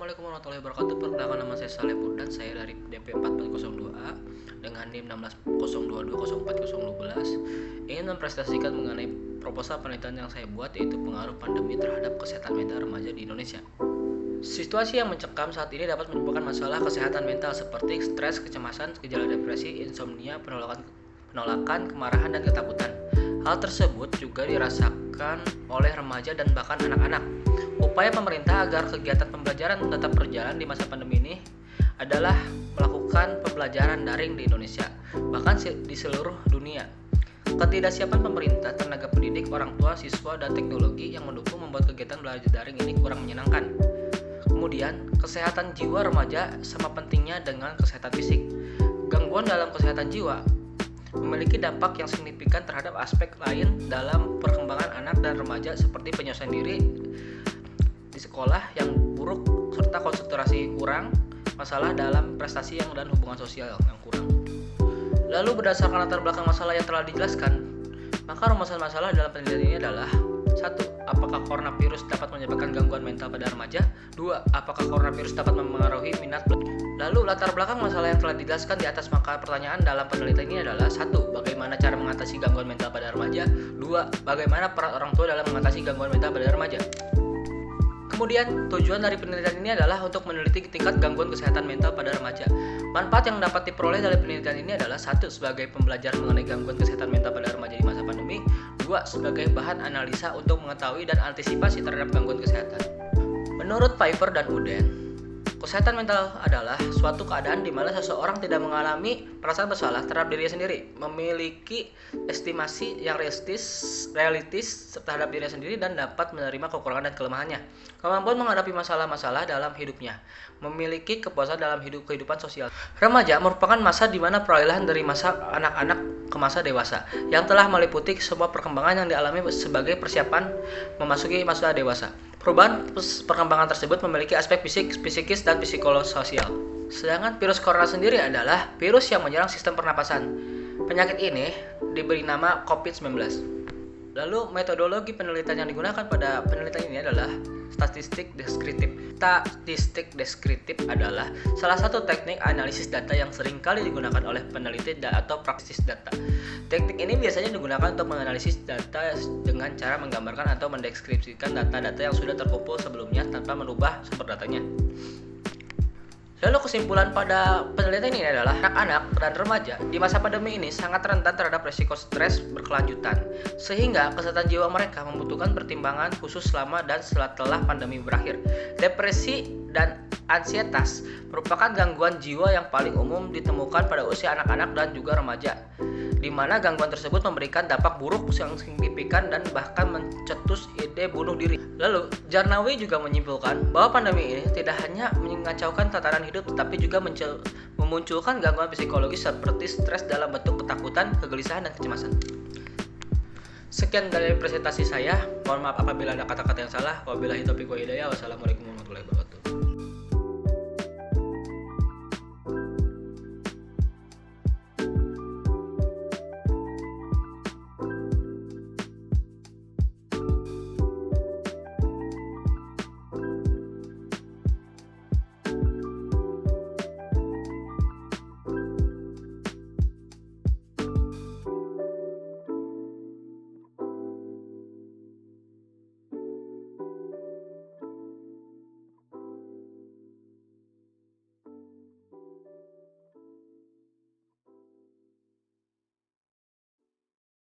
Assalamualaikum warahmatullahi wabarakatuh. Perkenalkan, nama saya Saleh Burdan. Saya dari DP 4402A dengan NIM 16.022.04.012. Ingin mempresentasikan mengenai proposal penelitian yang saya buat, yaitu pengaruh pandemi terhadap kesehatan mental remaja di Indonesia. Situasi yang mencekam saat ini dapat menyebabkan masalah kesehatan mental seperti stres, kecemasan, gejala depresi, insomnia, penolakan, kemarahan, dan ketakutan. Hal tersebut juga dirasakan oleh remaja dan bahkan anak-anak. Upaya pemerintah agar kegiatan pembelajaran tetap berjalan di masa pandemi ini adalah melakukan pembelajaran daring di Indonesia, bahkan di seluruh dunia. Ketidaksiapan pemerintah, tenaga pendidik, orang tua, siswa, dan teknologi yang mendukung membuat kegiatan belajar daring ini kurang menyenangkan. Kemudian, kesehatan jiwa remaja sama pentingnya dengan kesehatan fisik. Gangguan dalam kesehatan jiwa memiliki dampak yang signifikan terhadap aspek lain dalam perkembangan anak dan remaja, seperti penyelesaian diri di sekolah yang buruk serta konsentrasi kurang, masalah dalam prestasi dan hubungan sosial yang kurang. Lalu berdasarkan latar belakang masalah yang telah dijelaskan, maka rumusan masalah dalam penelitian ini adalah: 1. Apakah coronavirus dapat menyebabkan gangguan mental pada remaja? 2. Apakah coronavirus dapat mempengaruhi minat belajar? Lalu latar belakang masalah yang telah dijelaskan di atas, maka pertanyaan dalam penelitian ini adalah: 1. Bagaimana cara mengatasi gangguan mental pada remaja? 2. Bagaimana peran orang tua dalam mengatasi gangguan mental pada remaja? Kemudian, tujuan dari penelitian ini adalah untuk meneliti tingkat gangguan kesehatan mental pada remaja. Manfaat yang dapat diperoleh dari penelitian ini adalah: 1. Sebagai pembelajaran mengenai gangguan kesehatan mental pada remaja di masa pandemi. 2. Sebagai bahan analisa untuk mengetahui dan antisipasi terhadap gangguan kesehatan. Menurut Piper dan Uden, kesehatan mental adalah suatu keadaan di mana seseorang tidak mengalami perasaan bersalah terhadap dirinya sendiri, memiliki estimasi yang realistis terhadap dirinya sendiri, dan dapat menerima kekurangan dan kelemahannya, kemampuan menghadapi masalah-masalah dalam hidupnya, memiliki kepuasan dalam kehidupan sosial. Remaja merupakan masa di mana peralihan dari masa anak-anak ke masa dewasa, yang telah meliputi semua perkembangan yang dialami sebagai persiapan memasuki masa dewasa. Perubahan perkembangan tersebut memiliki aspek fisik, psikis, dan psikososial. Sedangkan virus corona sendiri adalah virus yang menyerang sistem pernapasan. Penyakit ini diberi nama COVID-19. Lalu metodologi penelitian yang digunakan pada penelitian ini adalah statistik deskriptif. Statistik deskriptif adalah salah satu teknik analisis data yang sering kali digunakan oleh peneliti atau praksis data. Teknik ini biasanya digunakan untuk menganalisis data dengan cara menggambarkan atau mendeskripsikan data-data yang sudah terkumpul sebelumnya tanpa merubah sumber datanya. Lalu kesimpulan pada penelitian ini adalah anak-anak dan remaja di masa pandemi ini sangat rentan terhadap risiko stres berkelanjutan, sehingga kesehatan jiwa mereka membutuhkan pertimbangan khusus selama dan setelah pandemi berakhir. Depresi dan ansietas merupakan gangguan jiwa yang paling umum ditemukan pada usia anak-anak dan juga remaja, di mana gangguan tersebut memberikan dampak buruk yang signifikan dan bahkan mencetus ide bunuh diri. Lalu, Jarnawi juga menyimpulkan bahwa pandemi ini tidak hanya mengacaukan tatanan hidup, tetapi juga memunculkan gangguan psikologis seperti stres dalam bentuk ketakutan, kegelisahan, dan kecemasan. Sekian dari presentasi saya. Mohon maaf apabila ada kata-kata yang salah. Wabillahi taufiq wa hidayah. Wassalamualaikum warahmatullahi wabarakatuh.